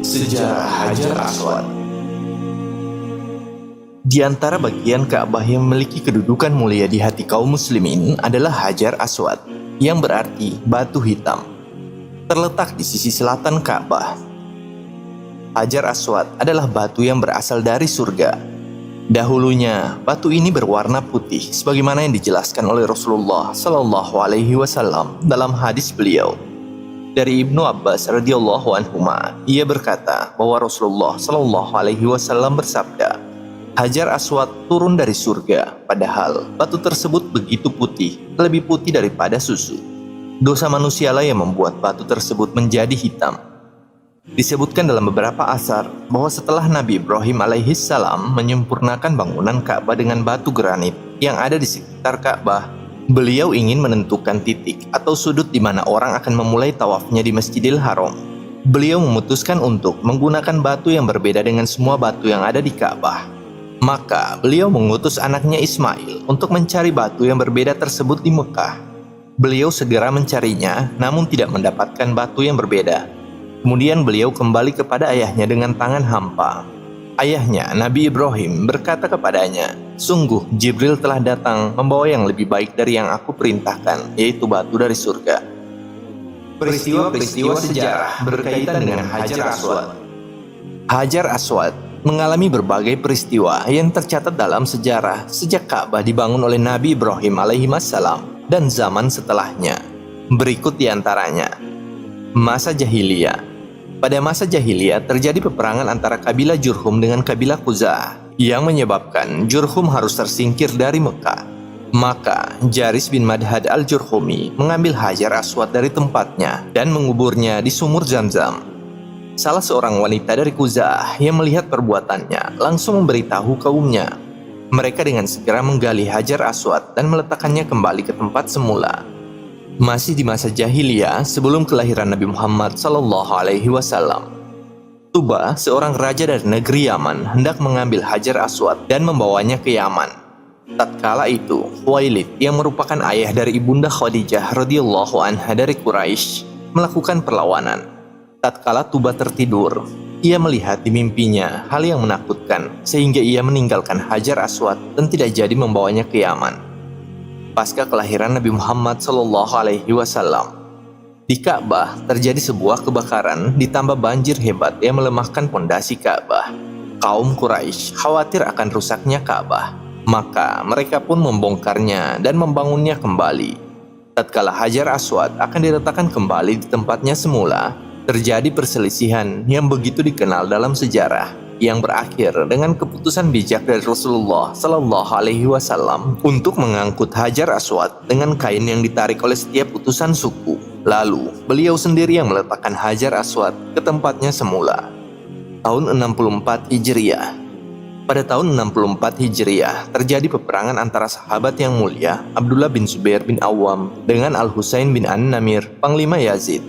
Sejarah Hajar Aswad. Di antara bagian Ka'bah yang memiliki kedudukan mulia di hati kaum muslimin adalah Hajar Aswad, yang berarti batu hitam. Terletak di sisi selatan Ka'bah. Hajar Aswad adalah batu yang berasal dari surga. Dahulunya, batu ini berwarna putih sebagaimana yang dijelaskan oleh Rasulullah Shallallahu Alaihi Wasallam dalam hadis beliau. Dari Ibnu Abbas radhiyallahu anhuma, ia berkata bahwa Rasulullah Shallallahu Alaihi Wasallam bersabda, Hajar Aswad turun dari surga, padahal batu tersebut begitu putih, lebih putih daripada susu. Dosa manusialah yang membuat batu tersebut menjadi hitam. Disebutkan dalam beberapa asar bahwa setelah Nabi Ibrahim alaihissalam menyempurnakan bangunan Ka'bah dengan batu granit yang ada di sekitar Ka'bah, beliau ingin menentukan titik atau sudut di mana orang akan memulai tawafnya di Masjidil Haram. Beliau memutuskan untuk menggunakan batu yang berbeda dengan semua batu yang ada di Ka'bah. Maka beliau mengutus anaknya Ismail untuk mencari batu yang berbeda tersebut di Mekah. Beliau segera mencarinya, namun tidak mendapatkan batu yang berbeda. Kemudian beliau kembali kepada ayahnya dengan tangan hampa. Ayahnya, Nabi Ibrahim, berkata kepadanya, "Sungguh Jibril telah datang membawa yang lebih baik dari yang aku perintahkan, yaitu batu dari surga." Peristiwa-peristiwa sejarah berkaitan dengan Hajar Aswad. Hajar Aswad mengalami berbagai peristiwa yang tercatat dalam sejarah sejak Ka'bah dibangun oleh Nabi Ibrahim alaihissalam dan zaman setelahnya. Berikut diantaranya. Masa Jahiliyah. Pada masa Jahiliyah terjadi peperangan antara kabilah Jurhum dengan kabilah Khuza'ah yang menyebabkan Jurhum harus tersingkir dari Mekah. Maka Jaris bin Madhad al-Jurhumi mengambil Hajar Aswad dari tempatnya dan menguburnya di sumur Zamzam. Salah seorang wanita dari Khuza'ah yang melihat perbuatannya langsung memberitahu kaumnya. Mereka dengan segera menggali Hajar Aswad dan meletakkannya kembali ke tempat semula. Masih di masa Jahiliyah sebelum kelahiran Nabi Muhammad Sallallahu Alaihi Wasallam, Tuba, seorang raja dari negeri Yaman, hendak mengambil Hajar Aswad dan membawanya ke Yaman. Tatkala itu, Khuwailid yang merupakan ayah dari ibunda Khadijah radhiyallahu anha dari Quraisy melakukan perlawanan. Tatkala Tuba tertidur, ia melihat di mimpinya hal yang menakutkan sehingga ia meninggalkan Hajar Aswad dan tidak jadi membawanya ke Yaman. Pasca kelahiran Nabi Muhammad Sallallahu Alaihi Wasallam, di Ka'bah terjadi sebuah kebakaran ditambah banjir hebat yang melemahkan pondasi Ka'bah. Kaum Quraisy khawatir akan rusaknya Ka'bah, maka mereka pun membongkarnya dan membangunnya kembali. Tatkala Hajar Aswad akan diletakkan kembali di tempatnya semula, terjadi perselisihan yang begitu dikenal dalam sejarah, yang berakhir dengan keputusan bijak dari Rasulullah Sallallahu Alaihi Wasallam untuk mengangkut Hajar Aswad dengan kain yang ditarik oleh setiap utusan suku. Lalu beliau sendiri yang meletakkan Hajar Aswad ke tempatnya semula. Tahun 64 Hijriah. Pada tahun 64 Hijriah terjadi peperangan antara sahabat yang mulia Abdullah bin Zubair bin Awam dengan Al-Husain bin An-Namir, Panglima Yazid.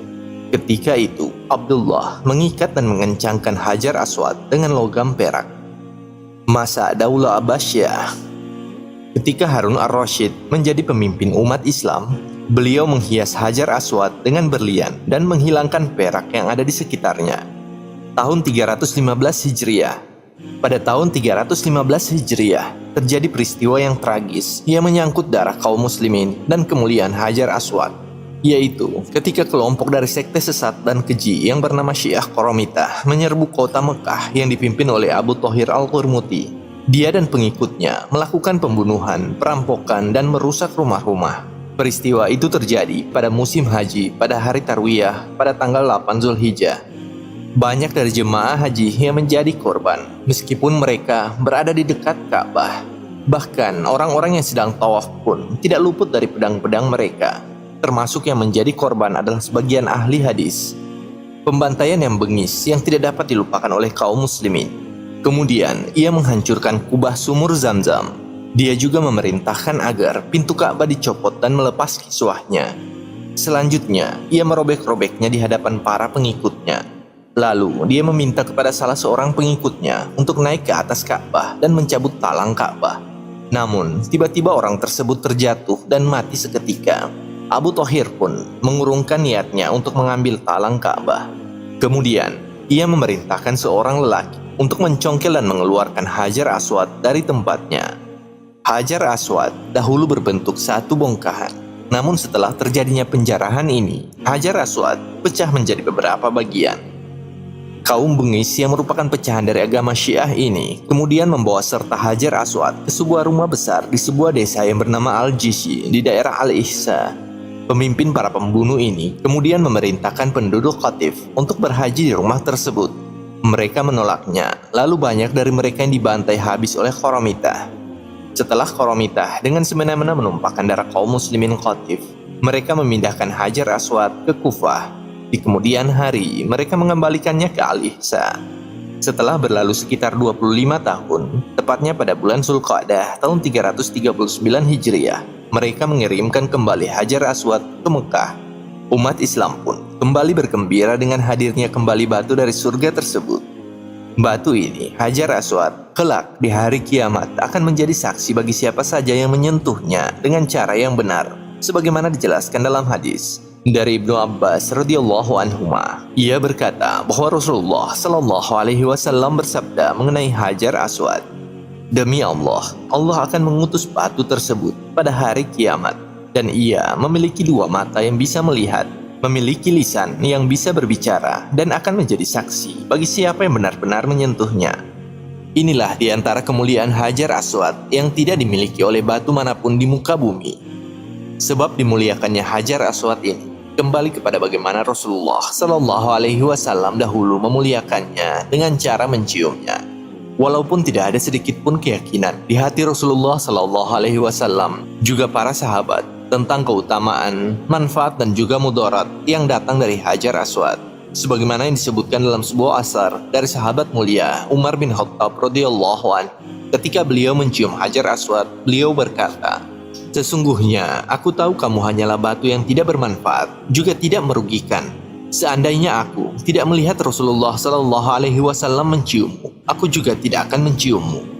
Ketika itu, Abdullah mengikat dan mengencangkan Hajar Aswad dengan logam perak. Masa Daulah Abbasiyah. Ketika Harun ar-Rasyid menjadi pemimpin umat Islam, beliau menghias Hajar Aswad dengan berlian dan menghilangkan perak yang ada di sekitarnya. Tahun 315 Hijriah. Pada tahun 315 Hijriah, terjadi peristiwa yang tragis yang menyangkut darah kaum muslimin dan kemuliaan Hajar Aswad, yaitu ketika kelompok dari sekte sesat dan keji yang bernama Syiah Qoromitah menyerbu kota Mekah yang dipimpin oleh Abu Thahir al-Qurmuti. Dia dan pengikutnya melakukan pembunuhan, perampokan, dan merusak rumah-rumah. Peristiwa itu terjadi pada musim haji pada hari Tarwiyah pada tanggal 8 Zulhijjah. Banyak dari jemaah haji yang menjadi korban, meskipun mereka berada di dekat Ka'bah. Bahkan orang-orang yang sedang tawaf pun tidak luput dari pedang-pedang mereka. Termasuk yang menjadi korban adalah sebagian ahli hadis. Pembantaian yang bengis yang tidak dapat dilupakan oleh kaum muslimin. Kemudian ia menghancurkan kubah sumur Zamzam. Dia juga memerintahkan agar pintu Ka'bah dicopot dan melepas kiswahnya. Selanjutnya ia merobek-robeknya di hadapan para pengikutnya. Lalu dia meminta kepada salah seorang pengikutnya untuk naik ke atas Ka'bah dan mencabut talang Ka'bah. Namun tiba-tiba orang tersebut terjatuh dan mati seketika. Abu Thahir pun mengurungkan niatnya untuk mengambil talang Ka'bah. Kemudian Ia memerintahkan seorang lelaki untuk mencongkel dan mengeluarkan Hajar Aswad dari tempatnya. Hajar Aswad dahulu berbentuk satu bongkahan. Namun setelah terjadinya penjarahan ini, Hajar Aswad pecah menjadi beberapa bagian. Kaum Bengis yang merupakan pecahan dari agama Syiah ini kemudian membawa serta Hajar Aswad ke sebuah rumah besar di sebuah desa yang bernama Al-Jishi di daerah Al-Ihsa. Pemimpin para pembunuh ini kemudian memerintahkan penduduk Qatif untuk berhaji di rumah tersebut. Mereka menolaknya, lalu banyak dari mereka yang dibantai habis oleh Qoromitah. Setelah Qoromitah dengan semena-mena menumpahkan darah kaum muslimin Qatif, mereka memindahkan Hajar Aswad ke Kufah. Di kemudian hari, mereka mengembalikannya ke Al-Ihsa. Setelah berlalu sekitar 25 tahun, tepatnya pada bulan Zulqa'dah tahun 339 Hijriah, mereka mengirimkan kembali Hajar Aswad ke Mekah. Umat Islam pun kembali bergembira dengan hadirnya kembali batu dari surga tersebut. Batu ini, Hajar Aswad, kelak di hari kiamat akan menjadi saksi bagi siapa saja yang menyentuhnya dengan cara yang benar, sebagaimana dijelaskan dalam hadis dari Ibnu Abbas radhiyallahu anhuma. Ia berkata bahwa Rasulullah shallallahu alaihi wasallam bersabda mengenai Hajar Aswad, "Demi Allah, Allah akan mengutus batu tersebut pada hari kiamat, dan ia memiliki dua mata yang bisa melihat, memiliki lisan yang bisa berbicara, dan akan menjadi saksi bagi siapa yang benar-benar menyentuhnya." Inilah di antara kemuliaan Hajar Aswad yang tidak dimiliki oleh batu manapun di muka bumi. Sebab dimuliakannya Hajar Aswad ini kembali kepada bagaimana Rasulullah Shallallahu Alaihi Wasallam dahulu memuliakannya dengan cara menciumnya. Walaupun tidak ada sedikit pun keyakinan di hati Rasulullah Shallallahu Alaihi Wasallam juga para sahabat tentang keutamaan, manfaat dan juga mudarat yang datang dari Hajar Aswad. Sebagaimana yang disebutkan dalam sebuah asar dari sahabat mulia Umar bin Khattab radhiyallahu anhu, ketika beliau mencium Hajar Aswad, beliau berkata, "Sesungguhnya aku tahu kamu hanyalah batu yang tidak bermanfaat, juga tidak merugikan. Seandainya aku tidak melihat Rasulullah Shallallahu Alaihi Wasallam menciummu, aku juga tidak akan menciummu."